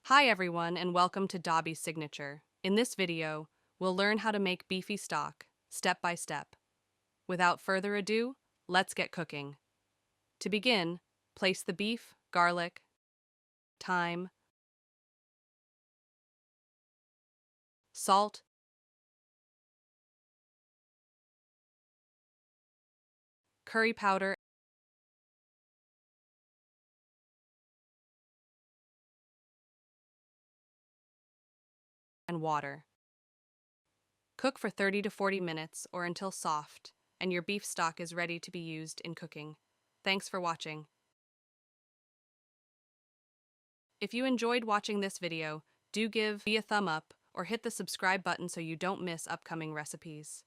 Hi everyone and welcome to Dobby's Signature. In this video, we'll learn how to make beefy stock, step by step. Without further ado, let's get cooking. To begin, place the beef, garlic, thyme, salt, curry powder, and water. Cook for 30 to 40 minutes or until soft, and your beef stock is ready to be used in cooking. Thanks for watching. If you enjoyed watching this video, do give me a thumb up or hit the subscribe button so you don't miss upcoming recipes.